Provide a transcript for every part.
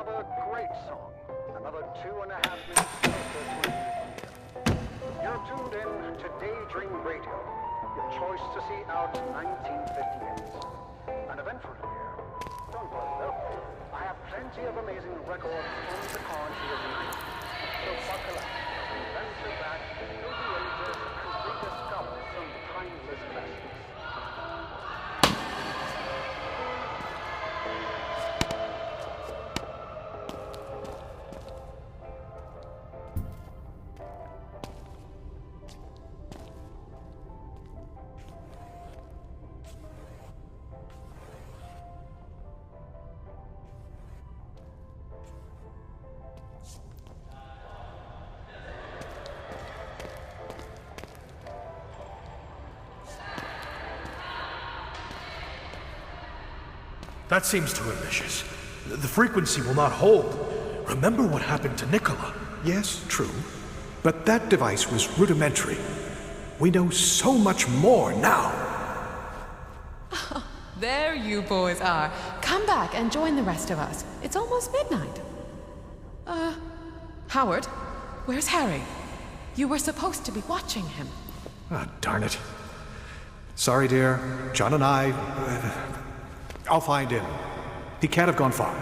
Another great song. Another 2.5 minutes closer to an evening. You're tuned in to Daydream Radio, your choice to see out 1958. An eventful year. Don't worry though. I have plenty of amazing records on the cards here tonight. So buckle up as we venture back through the ages and rediscover some timeless classics. That seems too ambitious. The frequency will not hold. Remember what happened to Nicola. Yes, true. But that device was rudimentary. We know so much more now. There you boys are. Come back and join the rest of us. It's almost midnight. Howard, where's Harry? You were supposed to be watching him. Ah, darn it. Sorry, dear. John and I... I'll find him. He can't have gone far.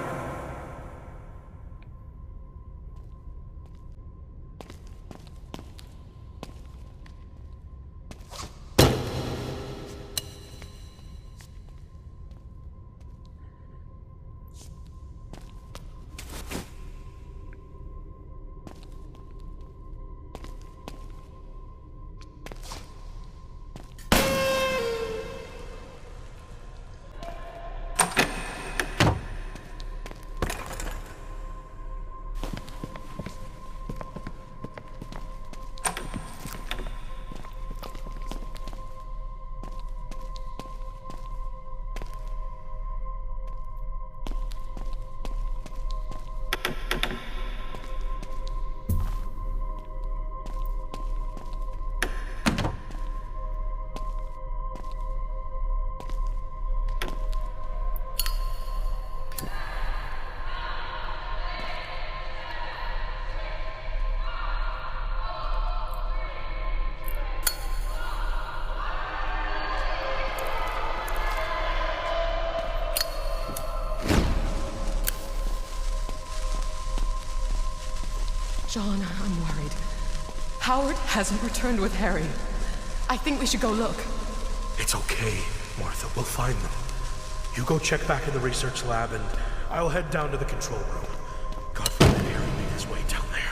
John, I'm worried. Howard hasn't returned with Harry. I think we should go look. It's okay, Martha. We'll find them. You go check back in the research lab, and I'll head down to the control room. God forbid Harry made his way down there.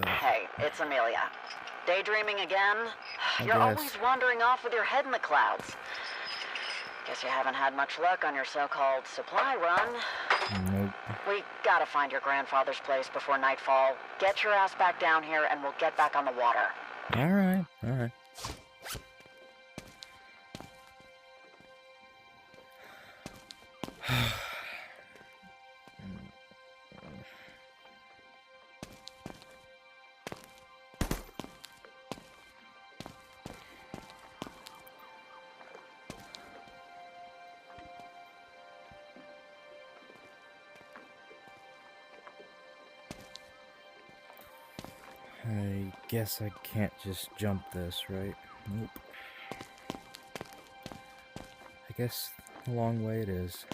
Hey, it's Amelia. Daydreaming again? I You're guess. always wandering off with your head in the clouds. Guess you haven't had much luck on your so-called supply run. Nope. We gotta find your grandfather's place before nightfall. Get your ass back down here and we'll get back on the water. Alright, alright. I guess I can't just jump this, right? Nope. I guess a long way it is.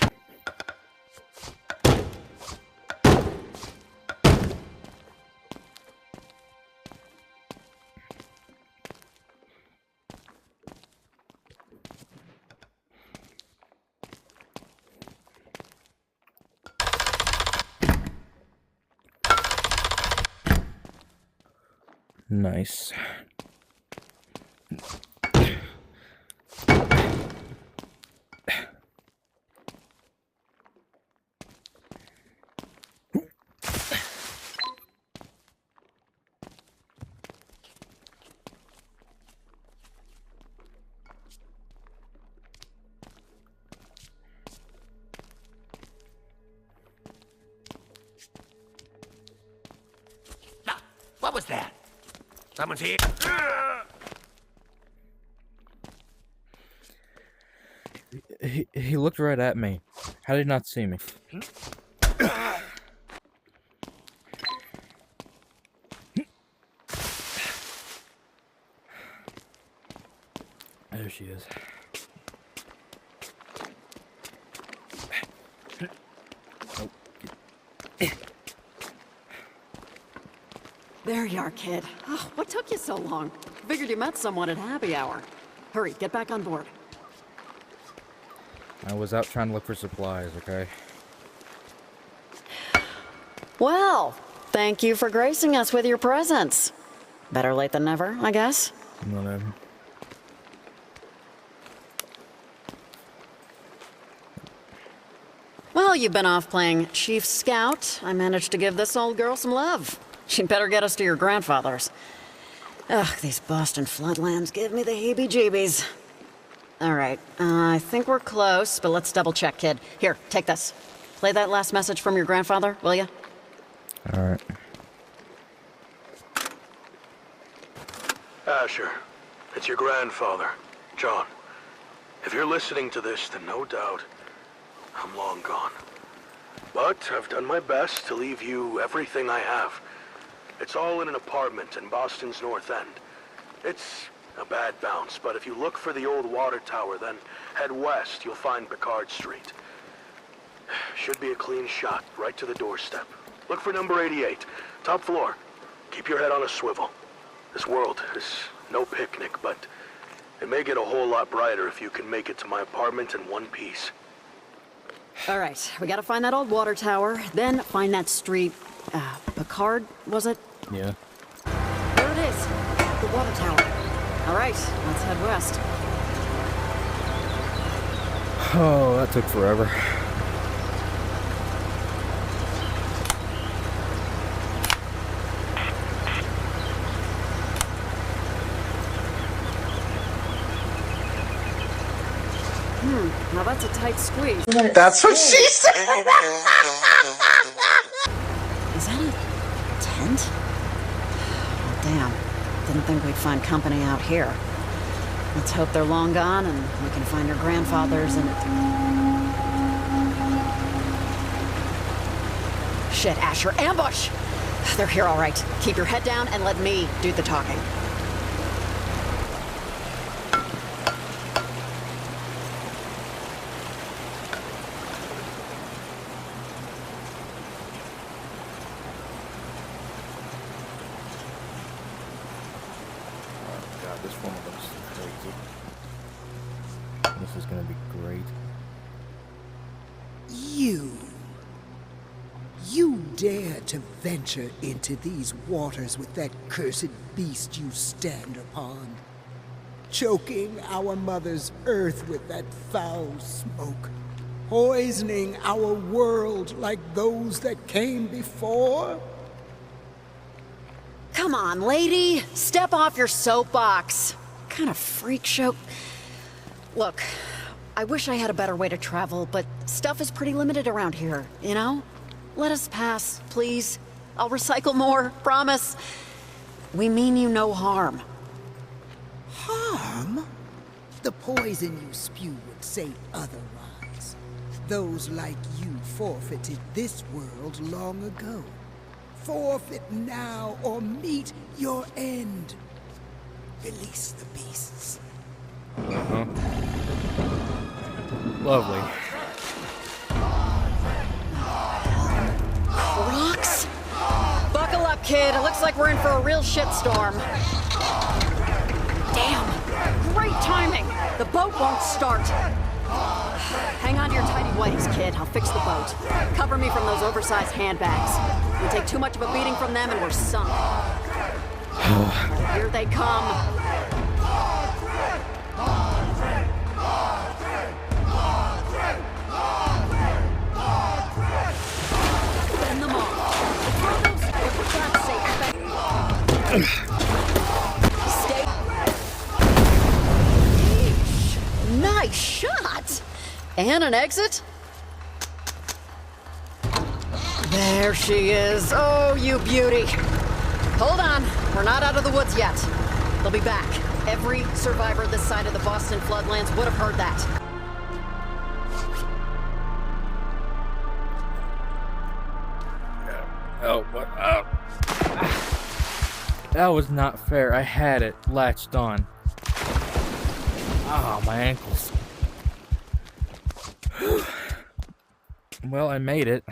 Nice. What was that? Someone's here. He looked right at me. How did he not see me? There she is. There you are, kid. Oh, what took you so long? Figured you met someone at happy hour. Hurry, get back on board. I was out trying to look for supplies, okay? Well, thank you for gracing us with your presence. Better late than never, I guess. Whatever. Well, you've been off playing Chief Scout. I managed to give this old girl some love. She'd better get us to your grandfather's. Ugh, these Boston floodlands give me the heebie-jeebies. All right, I think we're close, but let's double check, kid. Here, take this. Play that last message from your grandfather, will you? All right. Asher, it's your grandfather, John. If you're listening to this, then no doubt I'm long gone. But I've done my best to leave you everything I have. It's all in an apartment in Boston's North End. It's a bad bounce, but if you look for the old water tower, then head west, you'll find Picard Street. Should be a clean shot, right to the doorstep. Look for number 88, top floor. Keep your head on a swivel. This world is no picnic, but it may get a whole lot brighter if you can make it to my apartment in one piece. All right, we gotta find that old water tower, then find that street. Picard, was it? Yeah. There it is, the water tower. All right, let's head west. Oh, that took forever. Now that's a tight squeeze. That's what she said. Is that a tent? Oh, damn. Didn't think we'd find company out here. Let's hope they're long gone and we can find your grandfathers and... Shit, Asher, ambush! They're here all right. Keep your head down and let me do the talking. This one looks crazy. This is gonna be great. You dare to venture into these waters with that cursed beast you stand upon, choking our mother's earth with that foul smoke, poisoning our world like those that came before? Come on, lady. Step off your soapbox. What kind of freak show? Look, I wish I had a better way to travel, but stuff is pretty limited around here, you know? Let us pass, please. I'll recycle more, promise. We mean you no harm. Harm? The poison you spew would say otherwise. Those like you forfeited this world long ago. Forfeit now or meet your end. Release the beasts. Lovely. Rocks? Buckle up, kid. It looks like we're in for a real shitstorm. Damn. Great timing. The boat won't start. Hang on to your tidy whities, kid. I'll fix the boat. Cover me from those oversized handbags. We take too much of a beating from them and we're sunk. Here they come. Bend them off. Throw those, for God's sake, stay. Yeesh. Nice shot. And an exit? There she is. Oh, you beauty. Hold on. We're not out of the woods yet. They'll be back. Every survivor this side of the Boston floodlands would have heard that. Oh, what up? That was not fair. I had it latched on. Ah, my ankles. Well, I made it.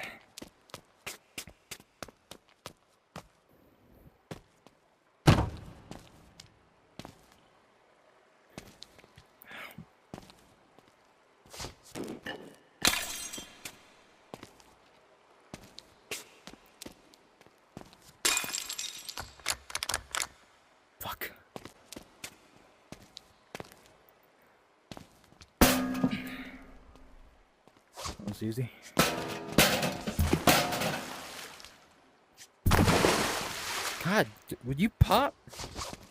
easy. God, would you pop?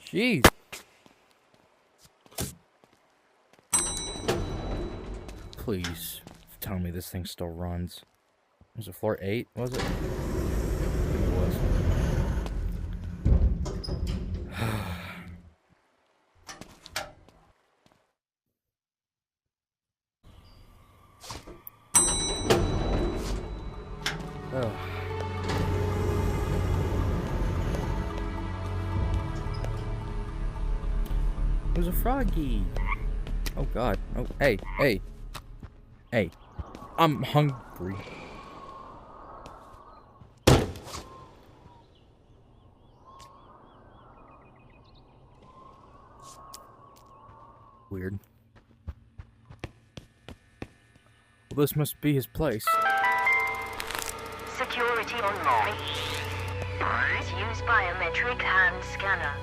Jeez. Please tell me this thing still runs. Was it floor 8? Was it? It was. Oh. There's a froggy. Oh god. Oh, hey, hey. Hey. I'm hungry. Weird. Well, this must be his place. Security online. Use biometric hand scanner.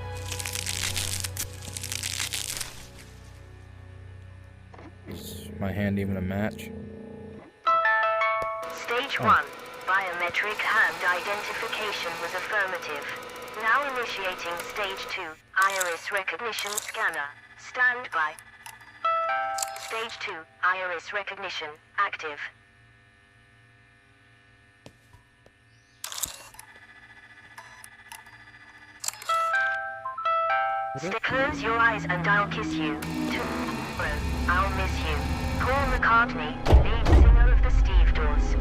Is my hand even a match? Stage 1. Biometric hand identification was affirmative. Now initiating Stage 2. Iris recognition scanner. Stand by. Stage 2. Iris recognition active. Close your eyes and I'll kiss you. Tomorrow, I'll miss you. Paul McCartney, lead singer of the Steve Doors.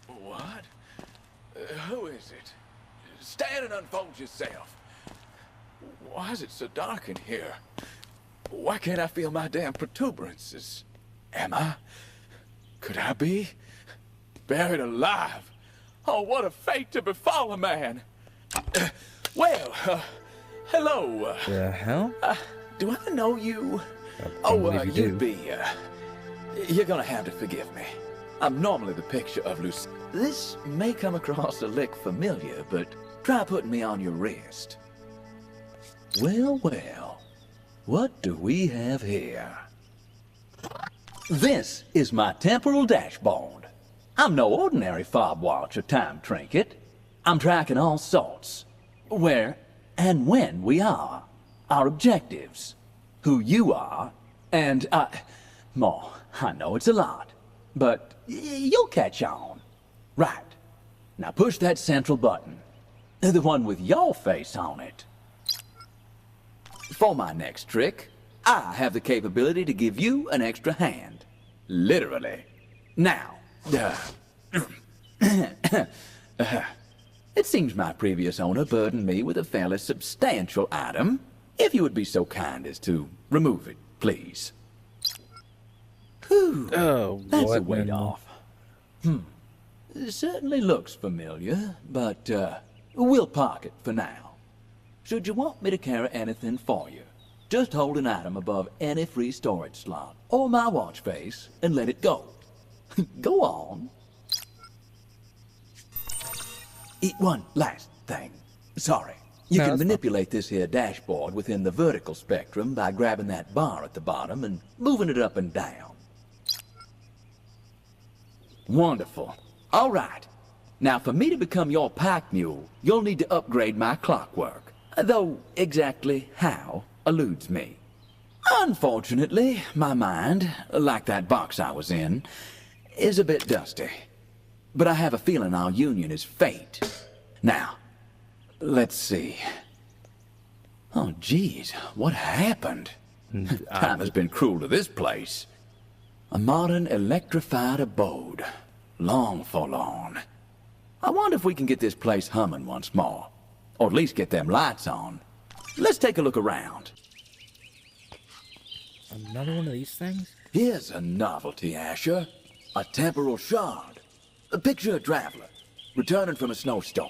What? Who is it? Stand and unfold yourself. Why is it so dark in here? Why can't I feel my damn protuberances? Am I? Could I be? Buried alive? Oh, what a fate to befall a man! Hello. The hell? Do I know you? You'd be, you're gonna have to forgive me. I'm normally the picture of Lucy. This may come across a lick familiar, but try putting me on your wrist. Well, what do we have here? This is my temporal dashboard. I'm no ordinary fob watch or time trinket. I'm tracking all sorts. Where and when we are. Our objectives. Who you are. And I know it's a lot. But you'll catch on. Right. Now push that central button. The one with your face on it. For my next trick, I have the capability to give you an extra hand. Literally. Now, it seems my previous owner burdened me with a fairly substantial item. If you would be so kind as to remove it, please. Whew. Oh, That's what a weight now? off. It certainly looks familiar, but we'll park it for now. Should you want me to carry anything for you, just hold an item above any free storage slot or my watch face and let it go. Go on. One last thing. Sorry. You No, can that's fine. manipulate this here dashboard within the vertical spectrum by grabbing that bar at the bottom and moving it up and down. Wonderful. All right. Now, for me to become your pack mule, you'll need to upgrade my clockwork. Though exactly how eludes me. Unfortunately, my mind, like that box I was in, is a bit dusty. But I have a feeling our union is fate. Now, let's see. Oh, geez, what happened? Time has been cruel to this place. A modern electrified abode. Long forlorn. I wonder if we can get this place humming once more. Or at least get them lights on. Let's take a look around. Another one of these things? Here's a novelty, Asher. A temporal shard. Picture a traveler, returning from a snowstorm.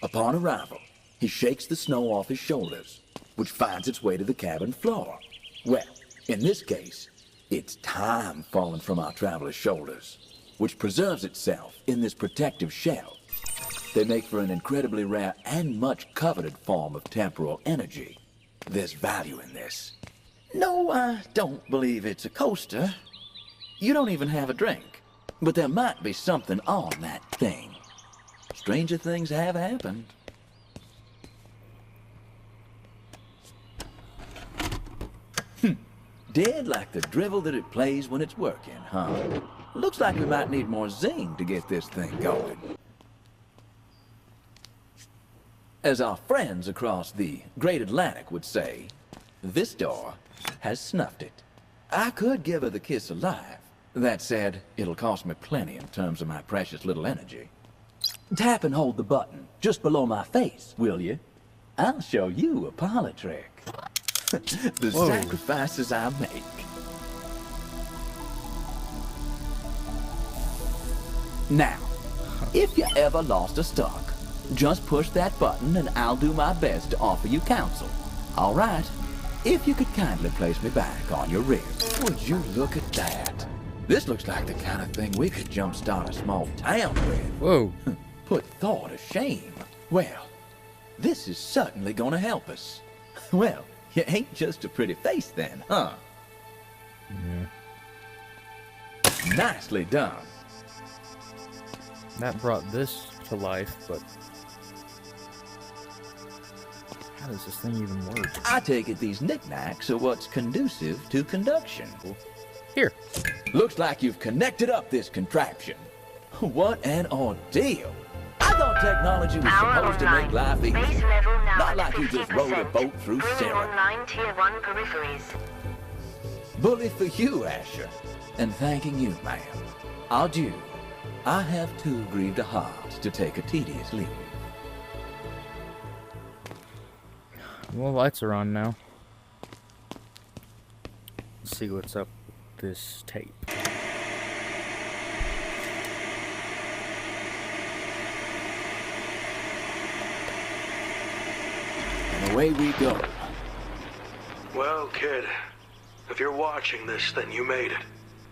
Upon arrival, he shakes the snow off his shoulders, which finds its way to the cabin floor. Well, in this case, it's time falling from our traveler's shoulders, which preserves itself in this protective shell. They make for an incredibly rare and much coveted form of temporal energy. There's value in this. No, I don't believe it's a coaster. You don't even have a drink. But there might be something on that thing. Stranger things have happened. Dead like the drivel that it plays when it's working, huh? Looks like we might need more zing to get this thing going. As our friends across the Great Atlantic would say, this door has snuffed it. I could give her the kiss alive. That said, it'll cost me plenty in terms of my precious little energy. Tap and hold the button just below my face, will you? I'll show you a parlor trick. The sacrifices I make. Now, if you ever lost a stock, just push that button and I'll do my best to offer you counsel. All right? If you could kindly place me back on your rear. Would you look at that? This looks like the kind of thing we could jumpstart a small town with. Whoa. Put Thor to shame. Well, this is certainly gonna help us. Well, you ain't just a pretty face then, huh? Yeah. Nicely done. That brought this to life, but how does this thing even work? I take it these knickknacks are what's conducive to conduction. Here. Looks like you've connected up this contraption. What an ordeal. I thought technology was supposed to make life easy. Base level now Not at like you just rode a 50%. boat through Bring syrup. online tier 1 peripheries. Bully for you, Asher. And thanking you, ma'am. Adieu. I have too grieved a heart to take a tedious leave. Well, lights are on now. Let's see what's up with this tape. And away we go. Well, kid, if you're watching this, then you made it.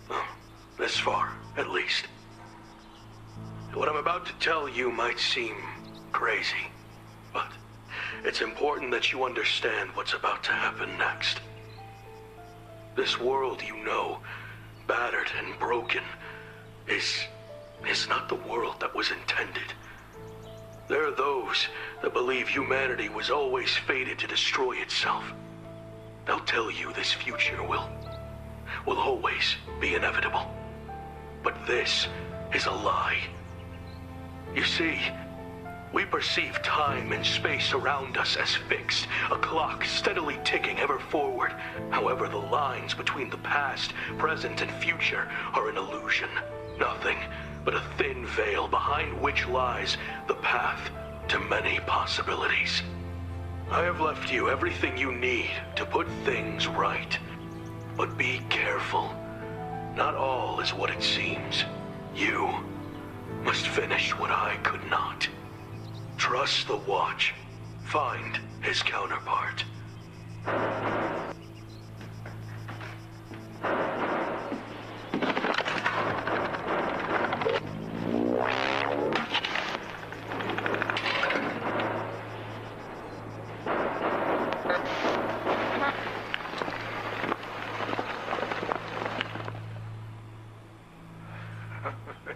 Well, this far, at least. What I'm about to tell you might seem crazy, but it's important that you understand what's about to happen next. This world you know, battered and broken, is not the world that was intended. There are those that believe humanity was always fated to destroy itself. They'll tell you this future will always be inevitable. But this is a lie. You see, we perceive time and space around us as fixed, a clock steadily ticking ever forward. However, the lines between the past, present, and future are an illusion. Nothing but a thin veil behind which lies the path to many possibilities. I have left you everything you need to put things right. But be careful. Not all is what it seems. You must finish what I could not. Trust the Watch. Find his counterpart.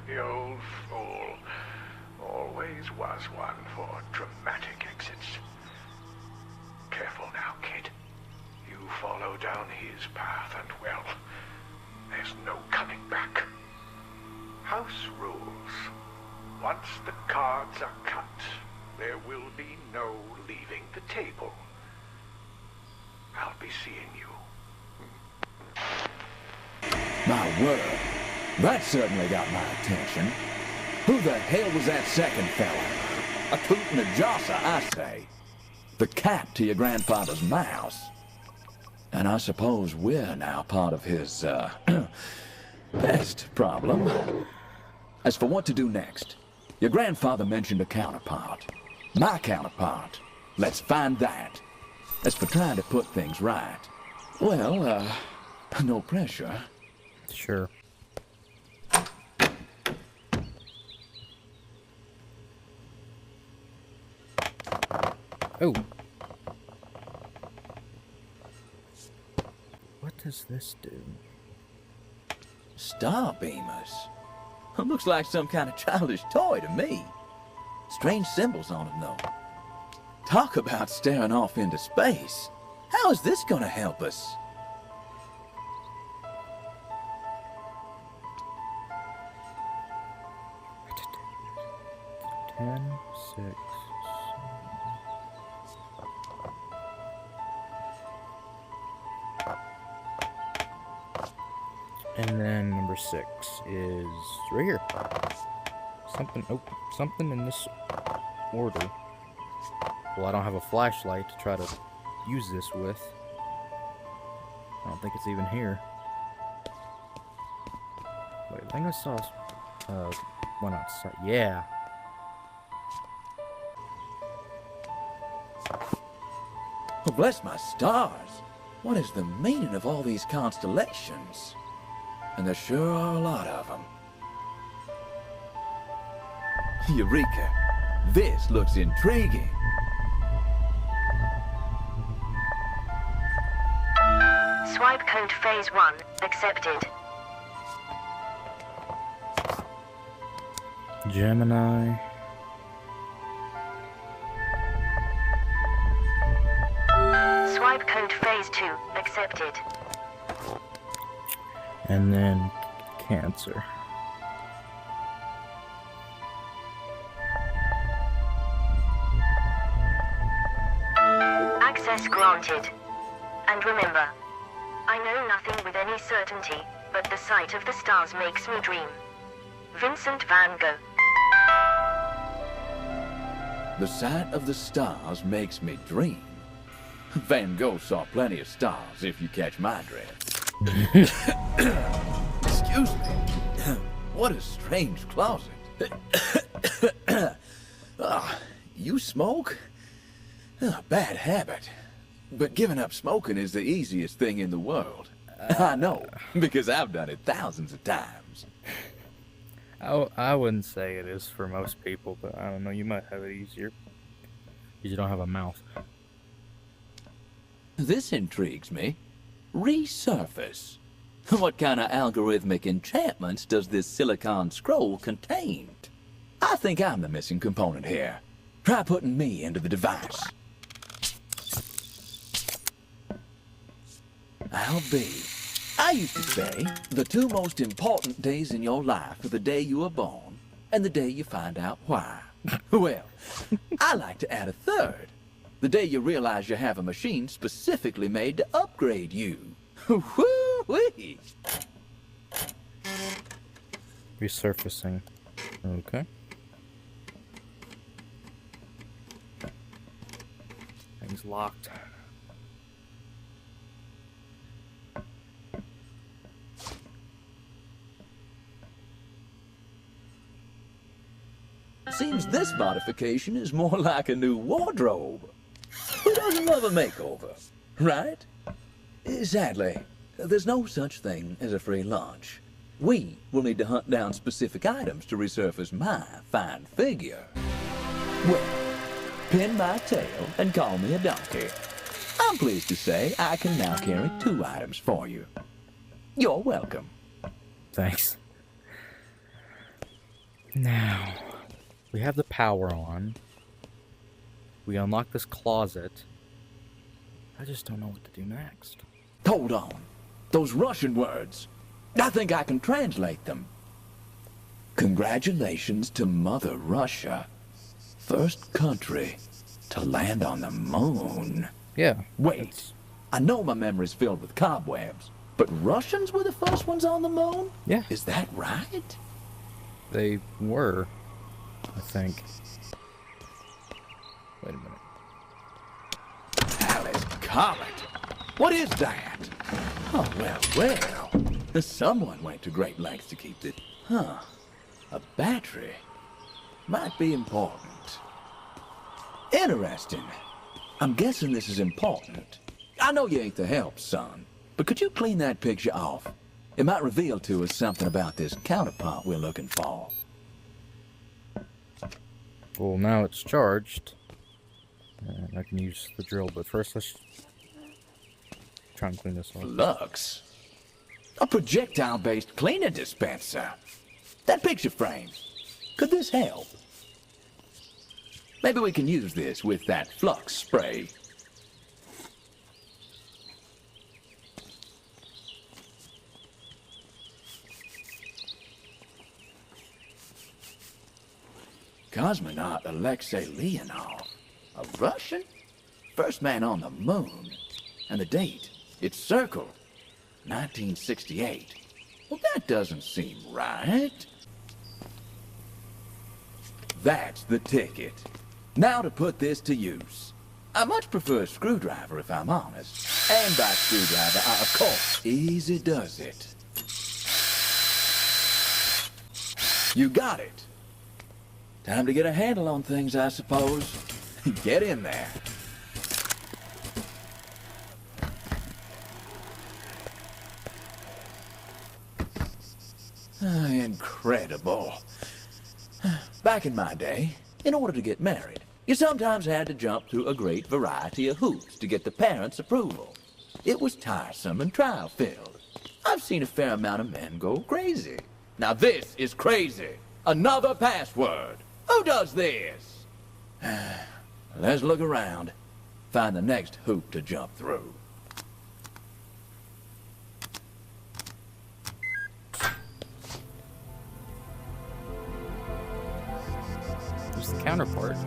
The old fool. Always was one for dramatic exits. Careful now, kid. You follow down his path and, well, there's no coming back. House rules. Once the cards are cut, there will be no leaving the table. I'll be seeing you. My word. That certainly got my attention. Who the hell was that second fella? A coot and a josser, I say. The cat to your grandfather's mouse. And I suppose we're now part of his, pest problem. As for what to do next, your grandfather mentioned a counterpart. My counterpart. Let's find that. As for trying to put things right, well, no pressure. Sure. Oh. What does this do? Star beamers? Looks like some kind of childish toy to me. Strange symbols on them, though. Talk about staring off into space. How is this gonna help us? Ten, 6. And then number 6 is right here. Something in this order. Well, I don't have a flashlight to try to use this with. I don't think it's even here. Wait, I think I saw one outside. Yeah. Oh, bless my stars. What is the meaning of all these constellations? And there sure are a lot of them. Eureka! This looks intriguing. Swipe code phase 1 accepted. Gemini. Swipe code phase 2 accepted. And then Cancer. Access granted. And remember, I know nothing with any certainty, but the sight of the stars makes me dream. Vincent van Gogh. The sight of the stars makes me dream. Van Gogh saw plenty of stars, if you catch my drift. Excuse me. What a strange closet. You smoke? Bad habit. But giving up smoking is the easiest thing in the world. I know, because I've done it thousands of times. I wouldn't say it is for most people, but I don't know, you might have it easier. Because you don't have a mouth. This intrigues me. Resurface. What kind of algorithmic enchantments does this silicon scroll contain? I think I'm the missing component here. Try putting me into the device. I used to say, the two most important days in your life are the day you were born and the day you find out why. Well, I like to add a third. The day you realize you have a machine specifically made to upgrade you. Woo-wee! Resurfacing. Okay. Thing's locked. Seems this modification is more like a new wardrobe. Who doesn't love a makeover, right? Sadly, there's no such thing as a free lunch. We will need to hunt down specific items to resurface my fine figure. Well, pin my tail and call me a donkey. I'm pleased to say I can now carry 2 items for you. You're welcome. Thanks. Now, we have the power on. We unlock this closet. I just don't know what to do next. Hold on. Those Russian words. I think I can translate them. Congratulations to Mother Russia. First country to land on the moon. Yeah. Wait. I know my memory's filled with cobwebs, but Russians were the first ones on the moon? Yeah. Is that right? They were, I think. Wait a minute. Alice Comet. What is that? Oh, well. Someone went to great lengths to keep it. Huh. A battery. Might be important. Interesting. I'm guessing this is important. I know you ain't the help, son, but could you clean that picture off? It might reveal to us something about this counterpart we're looking for. Well, now it's charged. And I can use the drill, but first let's try and clean this off. Flux? A projectile-based cleaner dispenser? That picture frame. Could this help? Maybe we can use this with that flux spray. Cosmonaut Alexei Leonov. A Russian? First man on the moon. And the date, it's circled. 1968. Well, that doesn't seem right. That's the ticket. Now to put this to use. I much prefer a screwdriver, if I'm honest. And by screwdriver, I, of course, easy does it. You got it. Time to get a handle on things, I suppose. Get in there. Incredible. Back in my day, in order to get married, you sometimes had to jump through a great variety of hoops to get the parents' approval. It was tiresome and trial-filled. I've seen a fair amount of men go crazy. Now this is crazy. Another password. Who does this? Let's look around. Find the next hoop to jump through. Who's the counterpart?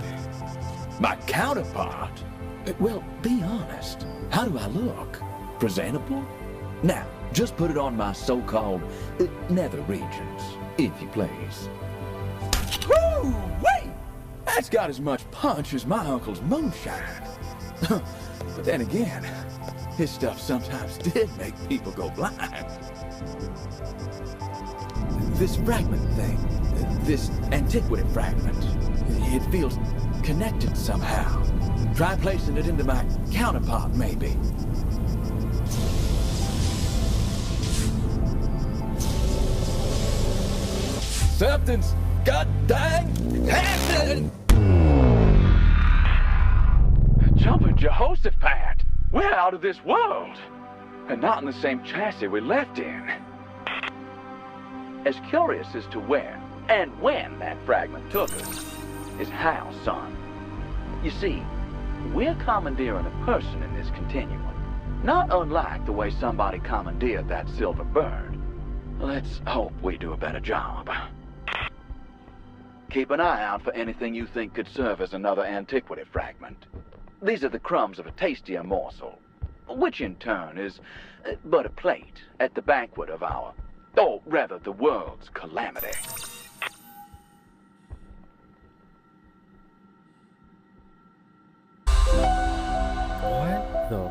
My counterpart? Well, be honest. How do I look? Presentable? Now, just put it on my so-called nether regions, if you please. Woo! Wait! That's got as much punch as my uncle's moonshine. But then again, his stuff sometimes did make people go blind. This fragment thing, this antiquity fragment, it feels connected somehow. Try placing it into my counterpart, maybe. Something's god dang happening! Jumping Jehoshaphat! We're out of this world! And not in the same chassis we left in. As curious as to where and when that fragment took us is how, son. You see, we're commandeering a person in this continuum. Not unlike the way somebody commandeered that silver bird. Let's hope we do a better job. Keep an eye out for anything you think could serve as another antiquity fragment. These are the crumbs of a tastier morsel, which in turn is but a plate at the banquet of our, or rather the world's calamity. What the